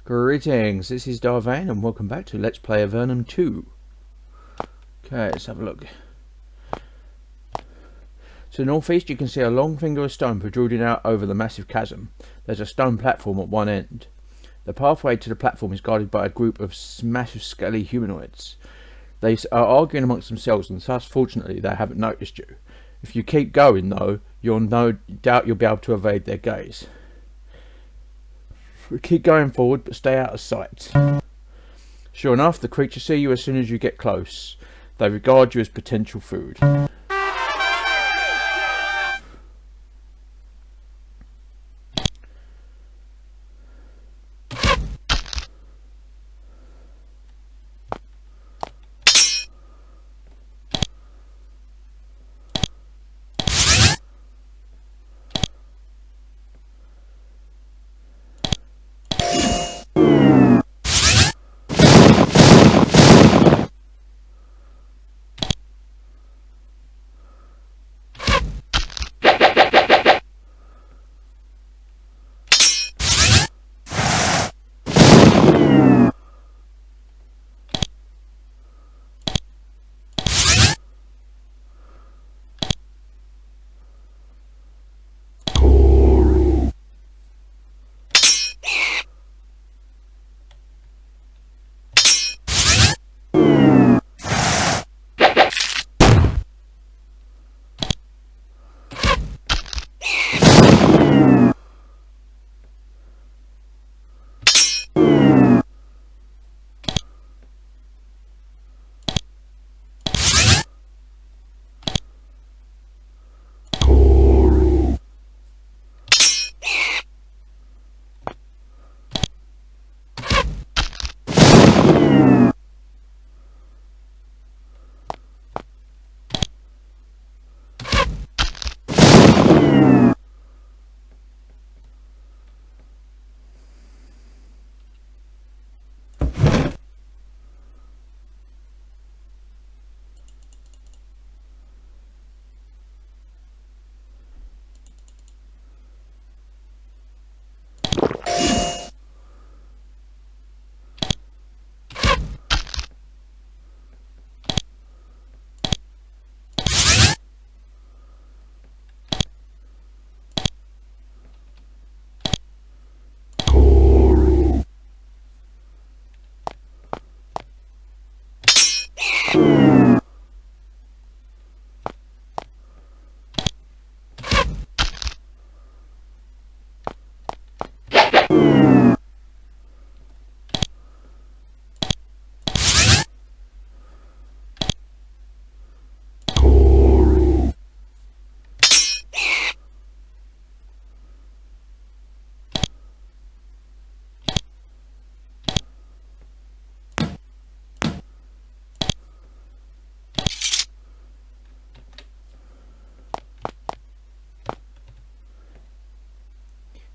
Greetings, this is Vane and welcome back to Let's Play Avernum 2. Okay, let's have a look. To the northeast you can see a long finger of stone protruding out over the massive chasm. There's a stone platform at one end. The pathway to the platform is guarded by a group of massive scaly humanoids. They are arguing amongst themselves and thus fortunately they haven't noticed you. If you keep going though, you'll no doubt you'll be able to evade their gaze. Keep going forward, but stay out of sight. Sure enough, the creatures see you as soon as you get close. They regard you as potential food.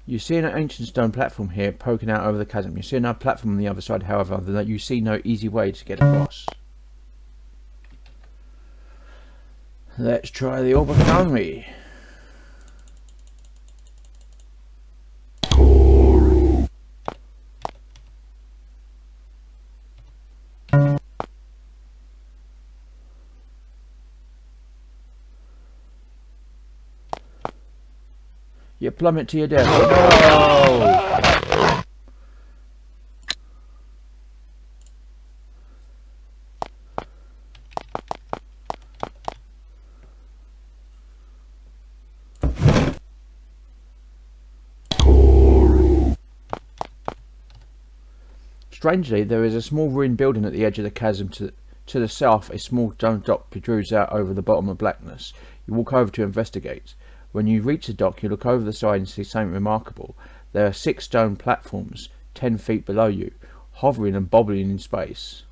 You see an ancient stone platform here poking out over the chasm. You see another platform on the other side, however, that you see no easy way to get across. Let's try the orb of foundry. You plummet to your death. No! Strangely, there is a small ruined building at the edge of the chasm. To the south, a small stone dock protrudes out over the bottom of blackness. You walk over to investigate. When you reach the dock, you look over the side and see something remarkable. There are 6 stone platforms 10 feet below you, hovering and bobbling in space.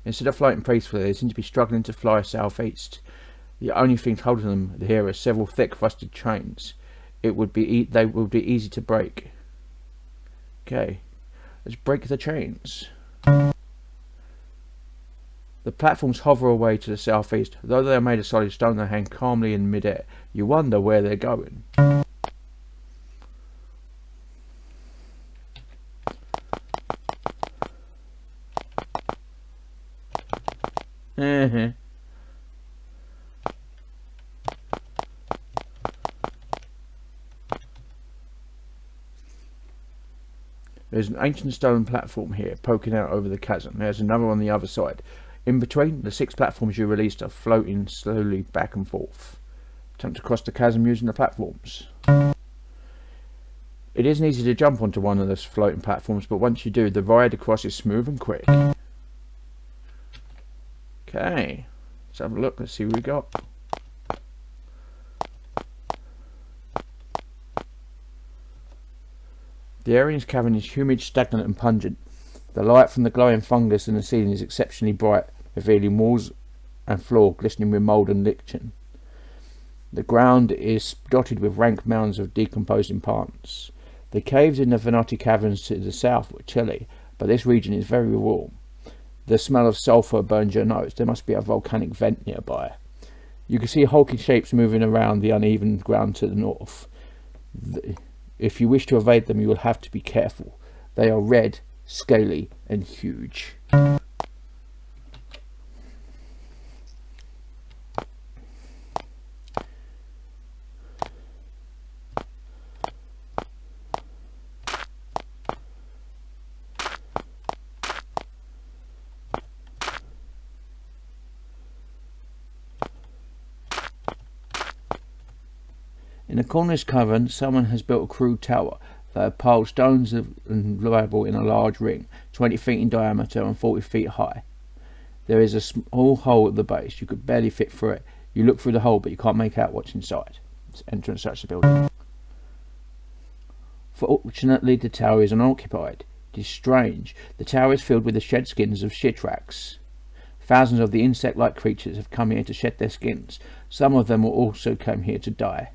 Instead of floating peacefully, they seem to be struggling to fly southeast. The only thing holding them here are several thick, rusted chains. They would be easy to break. Okay, let's break the chains. The platforms hover away to the southeast. Though they are made of solid stone, they hang calmly in mid-air. You wonder where they're going. There's an ancient stone platform here poking out over the chasm. There's another on the other side. In between, the 6 platforms you released are floating slowly back and forth. Attempt to cross the chasm using the platforms. It isn't easy to jump onto one of those floating platforms, but once you do, the ride across is smooth and quick. Okay, let's have a look. Let's see what we got. The air in this cavern is humid, stagnant and pungent. The light from the glowing fungus in the ceiling is exceptionally bright, revealing walls and floor glistening with mould and lichen. The ground is dotted with rank mounds of decomposing plants. The caves in the Vane caverns to the south were chilly, but this region is very warm. The smell of sulphur burns your nose. There must be a volcanic vent nearby. You can see hulking shapes moving around the uneven ground to the north. If you wish to evade them, you will have to be careful. They are red, scaly, and huge. In the corner of this cavern, someone has built a crude tower. They have piled stones and rubble in a large ring, 20 feet in diameter and 40 feet high. There is a small hole at the base. You could barely fit through it. You look through the hole, but you can't make out what's inside. Let's enter and search the building. Fortunately, the tower is unoccupied. It is strange. The tower is filled with the shed skins of shitrax. Thousands of the insect-like creatures have come here to shed their skins. Some of them will also come here to die.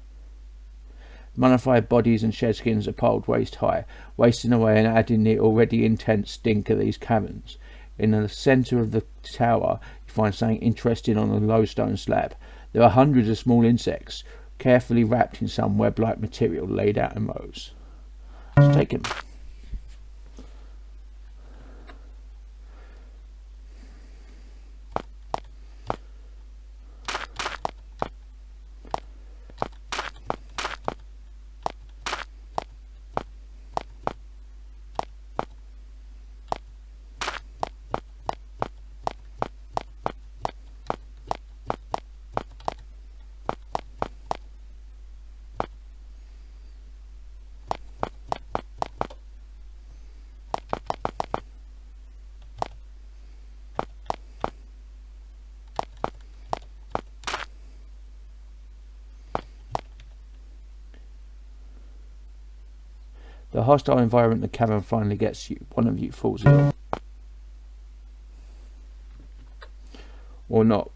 Mummified bodies and shed skins are piled waist high, wasting away and adding the already intense stink of these caverns. In the centre of the tower, you find something interesting on a low stone slab. There are hundreds of small insects, carefully wrapped in some web-like material, laid out in rows. Let's take him. The hostile environment in the cavern finally gets you. One of you falls ill. Or not.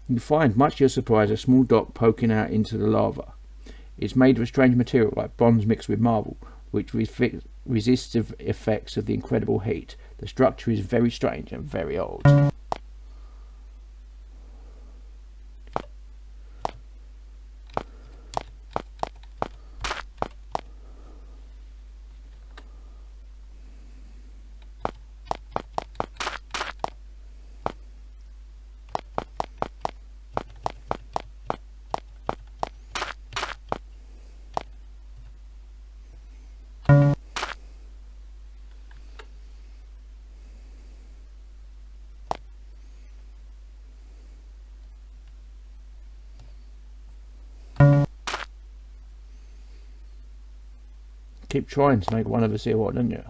You find, much to your surprise, a small dock poking out into the lava. It's made of a strange material like bronze mixed with marble, which resists the effects of the incredible heat. The structure is very strange and very old. Keep trying to make one of us here, what, don't you?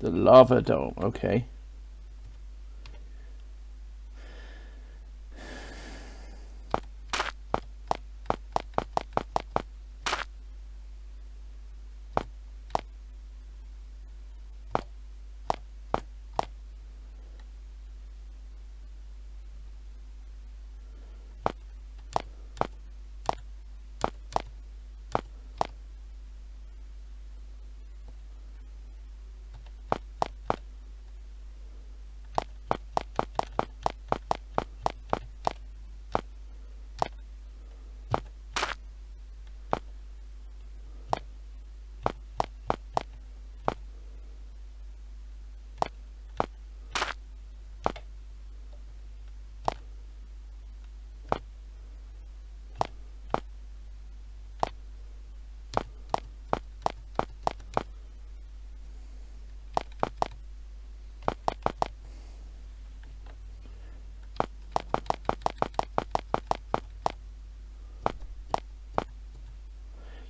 The lava dome, okay.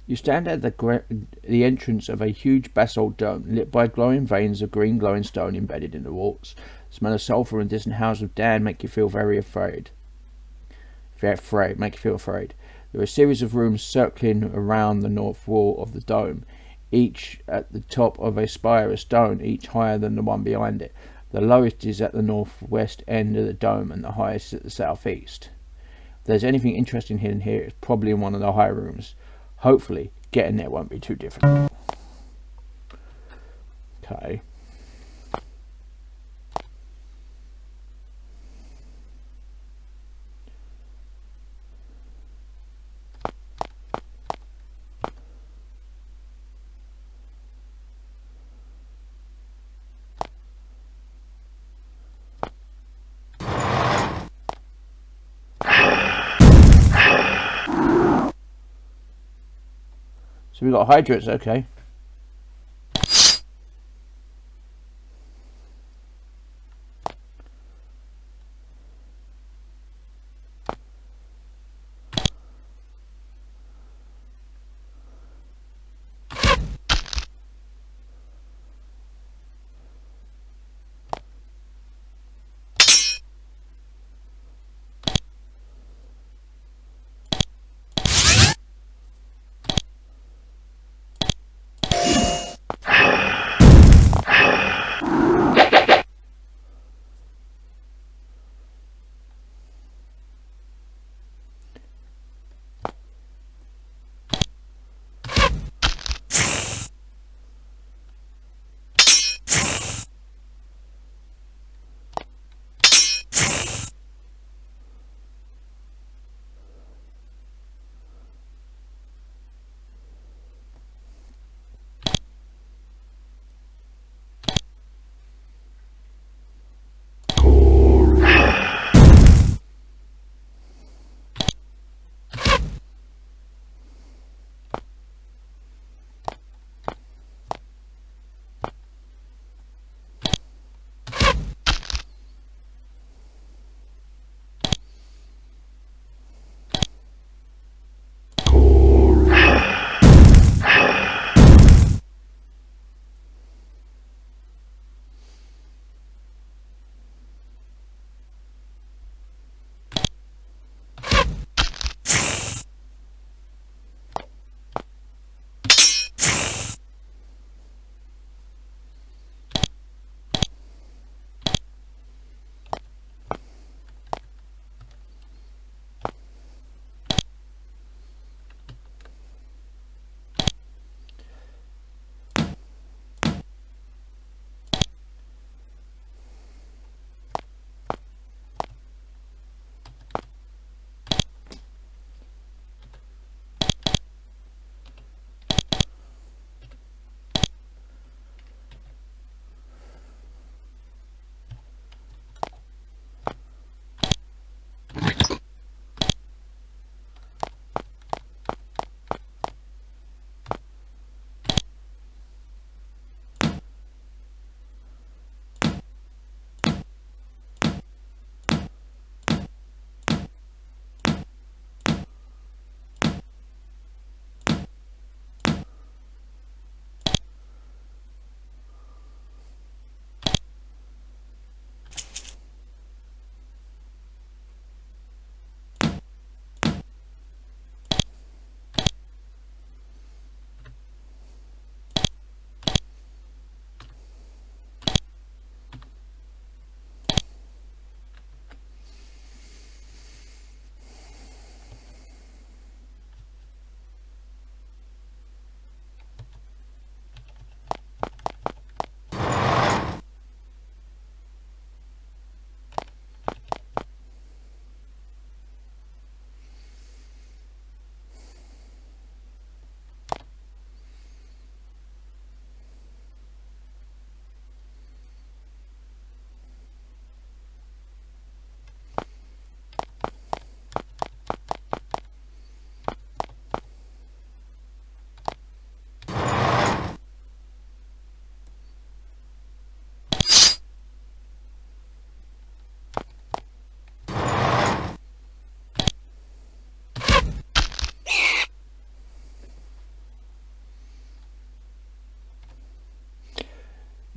You stand at the entrance of a huge basalt dome, lit by glowing veins of green glowing stone embedded in the walls. The smell of sulphur and distant howls of Dan make you feel very afraid. Make you feel afraid. There are a series of rooms circling around the north wall of the dome, each at the top of a spire of stone, each higher than the one behind it. The lowest is at the northwest end of the dome, and the highest at the southeast. If there's anything interesting hidden here, it's probably in one of the high rooms. Hopefully, getting there won't be too difficult. Okay. So we've got hydrates, okay.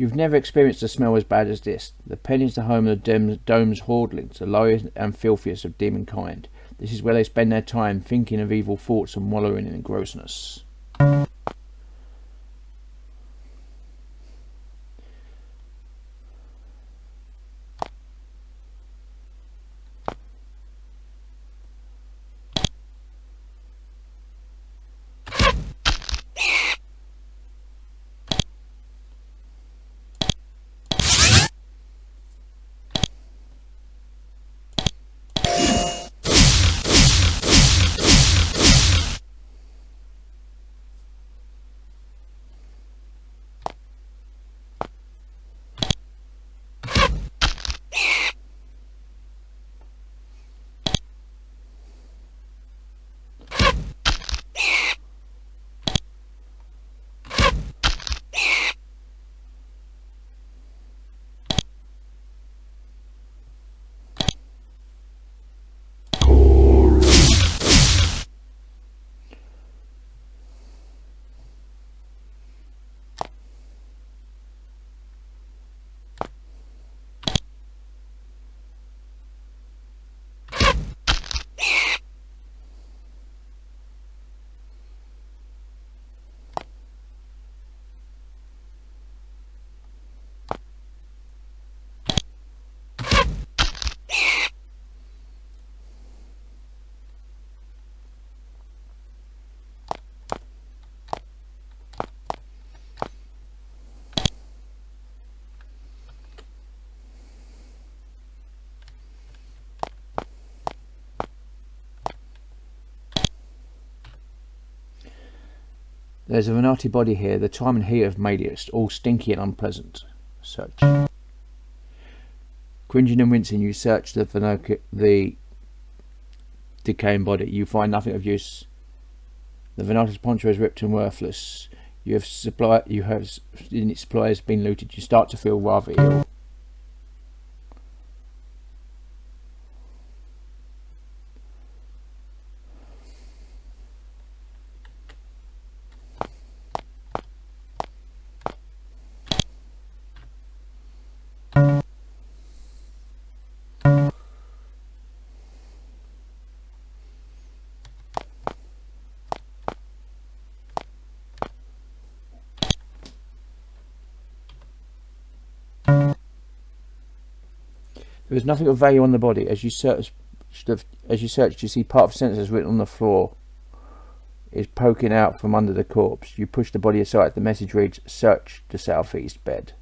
You've never experienced a smell as bad as this. The pen is the home of the dome's hordlings, the lowest and filthiest of demon kind. This is where they spend their time thinking of evil thoughts and wallowing in grossness. There's a Venati body here. The time and heat have made it all stinky and unpleasant. Search. Cringing and wincing, you search the decaying body. You find nothing of use. The Venati's poncho is ripped and worthless. Its supply has been looted. You start to feel rather ill. There is nothing of value on the body. As you search, you see part of the sentence written on the floor is poking out from under the corpse. You push the body aside. The message reads, "Search the southeast bed."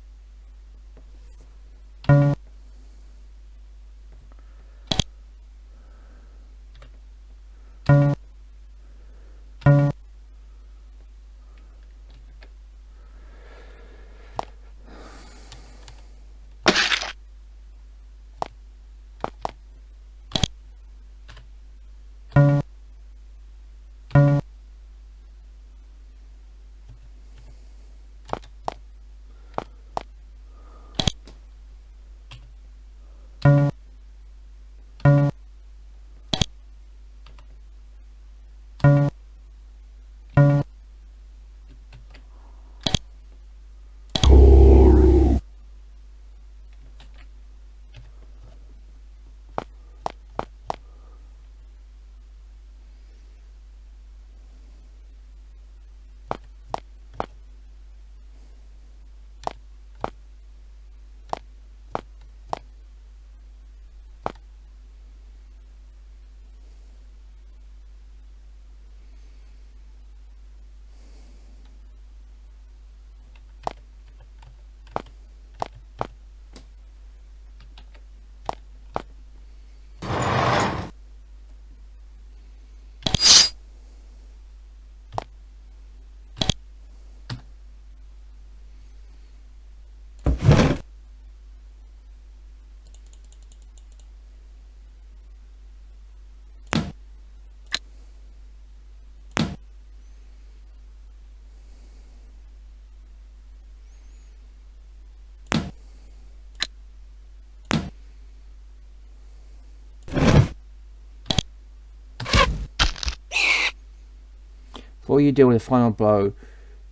Before you deal with the final blow,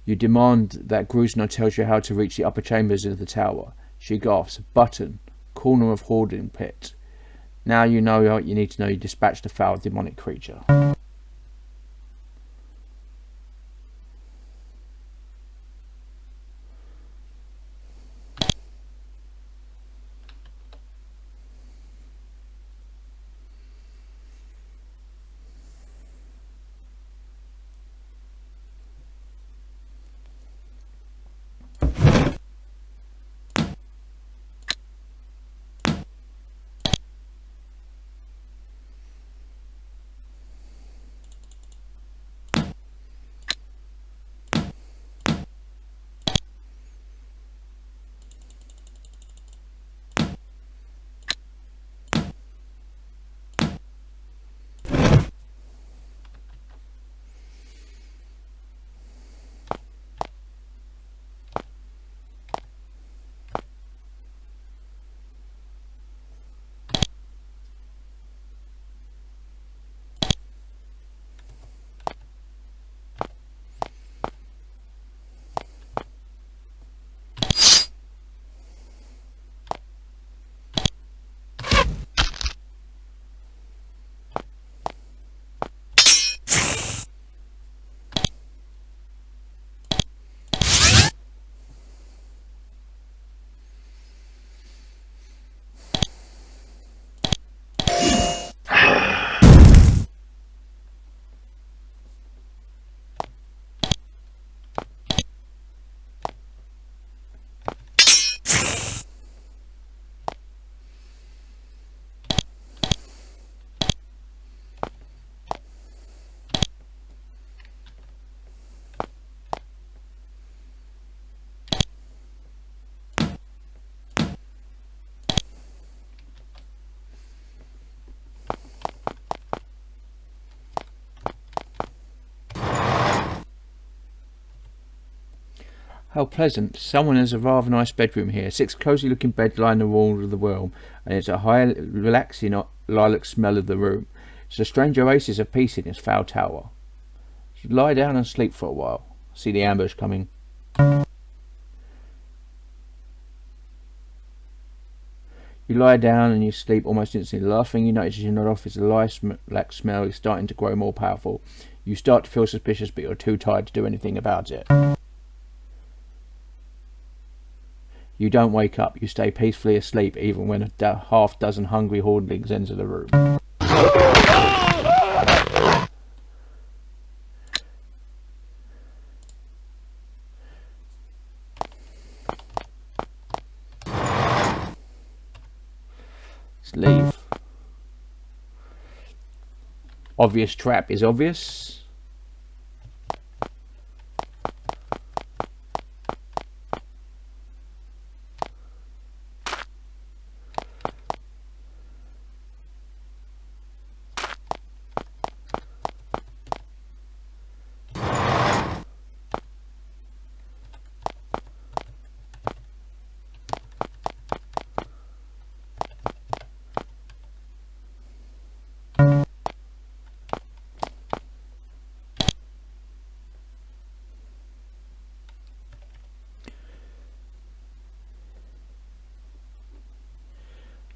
You demand that Grusno tells you how to reach the upper chambers of the tower. She gasps. Button. Corner of hoarding pit. Now you know what you need to know. You dispatch the foul demonic creature. How pleasant. Someone has a rather nice bedroom here. 6 cosy looking beds line the wall of the room, and it's a high, relaxing lilac smell of the room. It's a strange oasis of peace in this foul tower. You lie down and sleep for a while. See the ambush coming. You lie down and you sleep almost instantly. The last thing you notice as you nod off is the lilac smell is starting to grow more powerful. You start to feel suspicious, but you're too tired to do anything about it. You don't wake up. You stay peacefully asleep even when a half dozen hungry hoardlings enter the room. Let's leave. Obvious trap is obvious.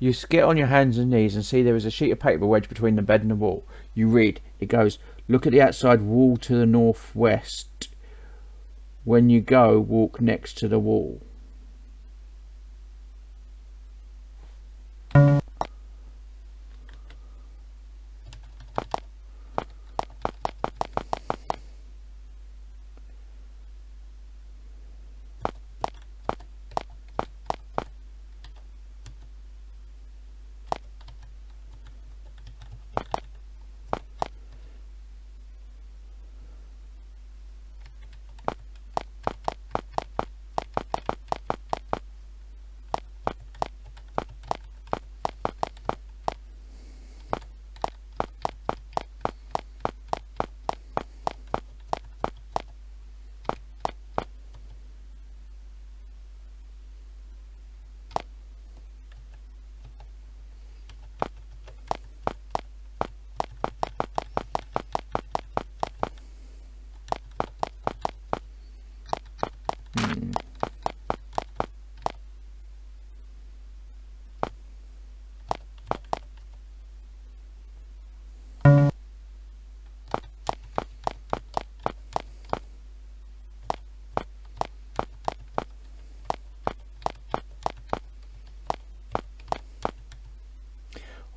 You get on your hands and knees and see there is a sheet of paper wedged between the bed and the wall. You read. It goes, look at the outside wall to the northwest. When you go, walk next to the wall.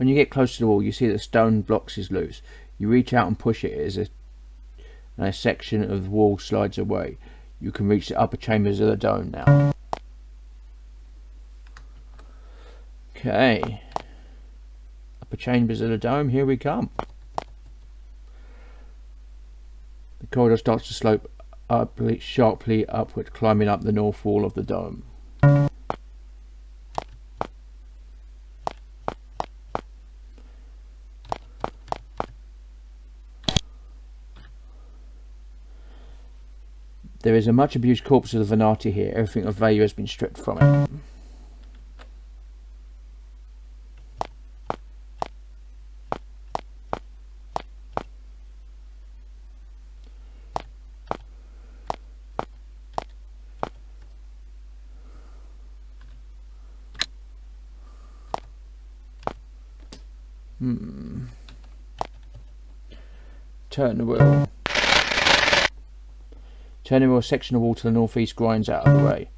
When you get close to the wall, you see that the stone blocks is loose. You reach out and push it and a section of the wall slides away. You can reach the upper chambers of the dome now. Okay. Upper chambers of the dome, here we come. The corridor starts to slope sharply upward, climbing up the north wall of the dome. There is a much abused corpse of the Venati here. Everything of value has been stripped from it. Turn the wheel. Turning wheel, a section of wall to the northeast grinds out of the way.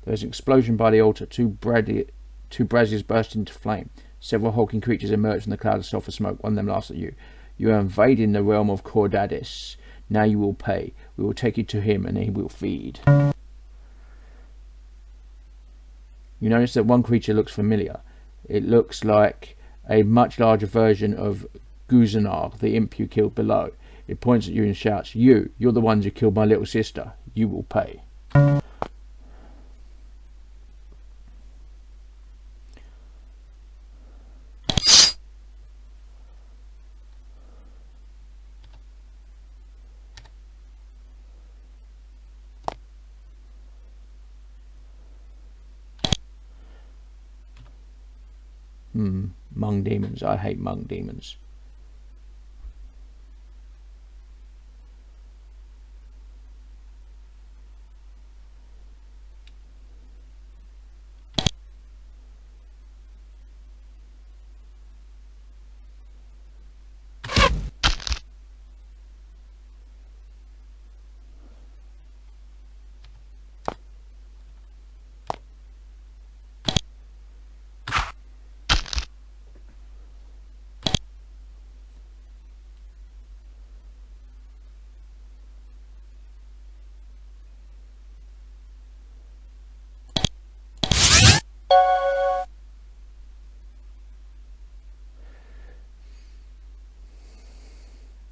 There is an explosion by the altar. Two braziers burst into flame. Several hulking creatures emerge from the cloud of sulphur smoke. One of them laughs at you. You are invading the realm of Cordadis. Now you will pay. We will take you to him and he will feed. You notice that one creature looks familiar. It looks like a much larger version of Guzanar, the imp you killed below. It points at you and shouts, you're the ones who killed my little sister. You will pay. Mung demons. I hate mung demons.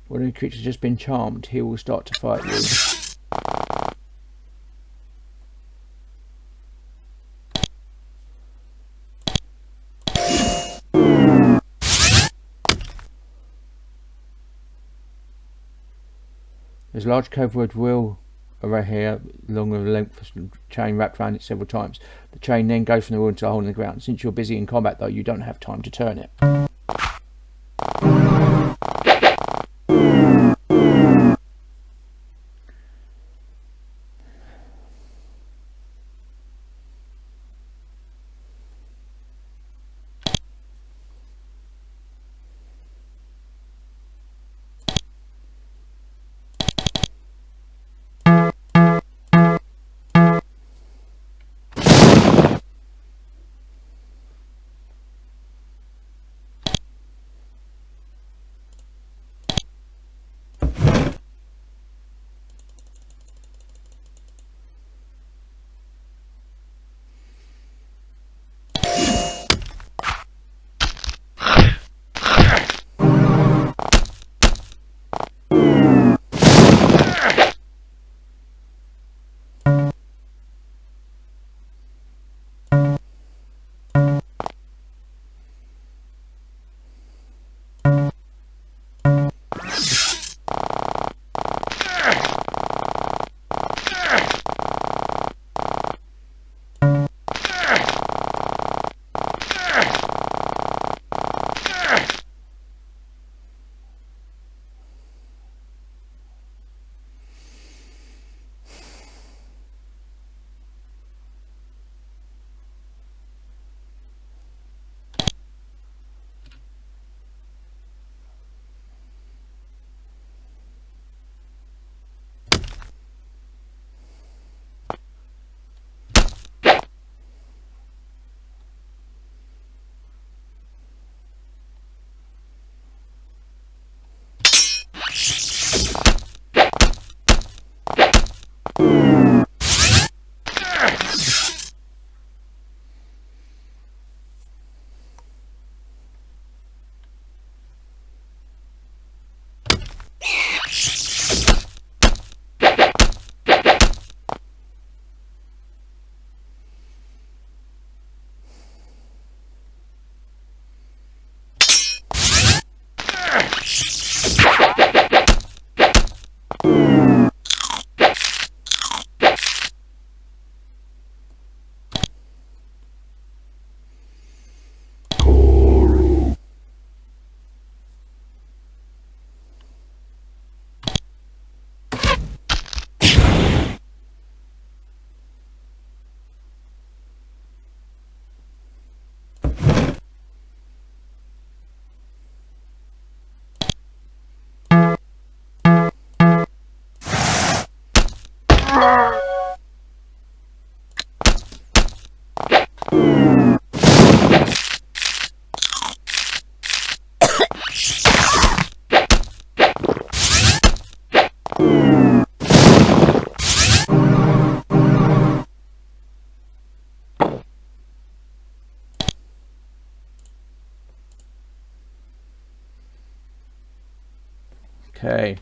One of the creatures has just been charmed. He will start to fight you. There's a large covert wheel array here, along with a length of chain wrapped around it several times. The chain then goes from the wheel into a hole in the ground. Since you're busy in combat though, you don't have time to turn it. Okay.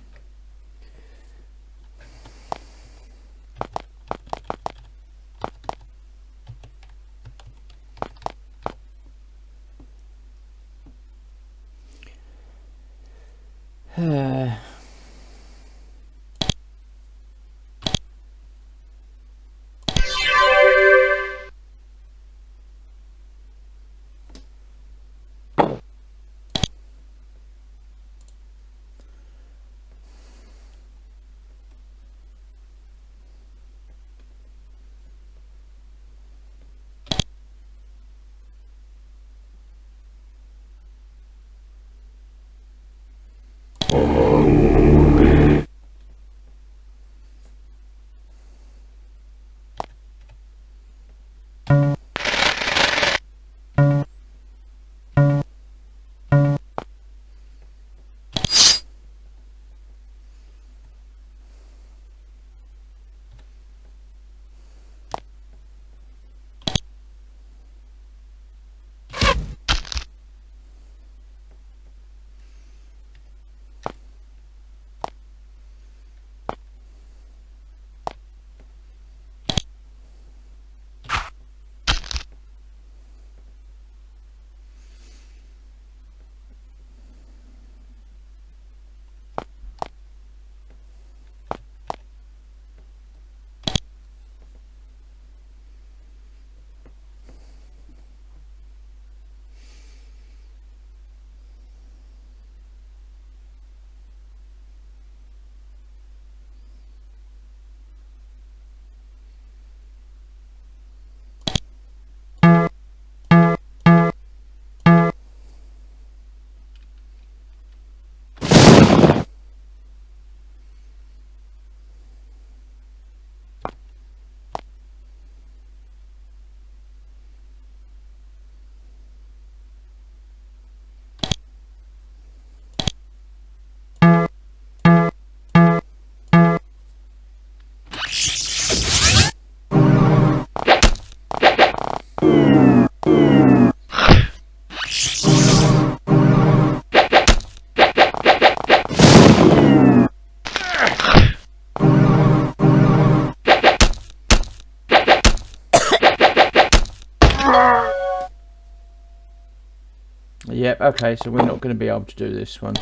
Yep, okay, so we're not going to be able to do this one.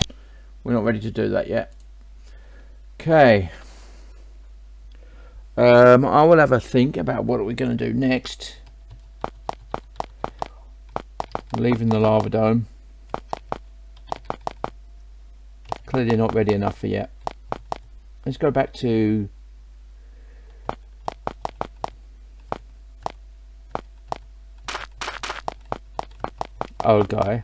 We're not ready to do that yet. Okay. I will have a think about what we're going to do next. Leaving the lava dome. Clearly not ready enough for yet. Let's go back to old guy.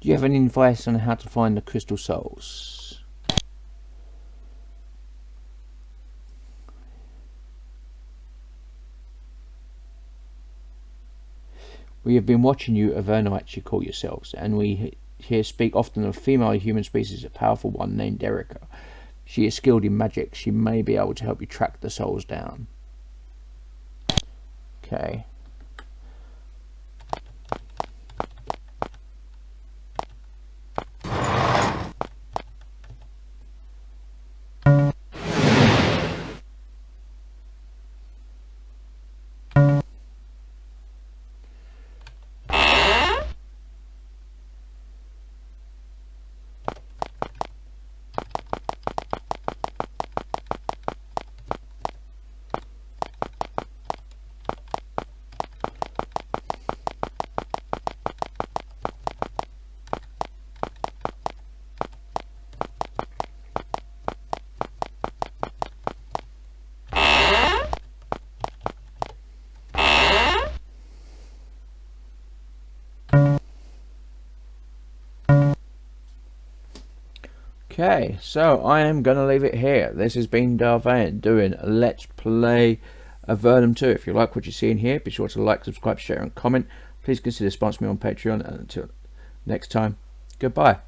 Do you have any advice on how to find the crystal souls? We have been watching you Avernum, you call yourselves, and we here speak often of a female human species, a powerful one named Erica. She is skilled in magic. She may be able to help you track the souls down. Okay. Okay, so I am going to leave it here. This has been Vane doing Let's Play Avernum 2. If you like what you're seeing here, be sure to like, subscribe, share and comment. Please consider sponsoring me on Patreon, and until next time, goodbye.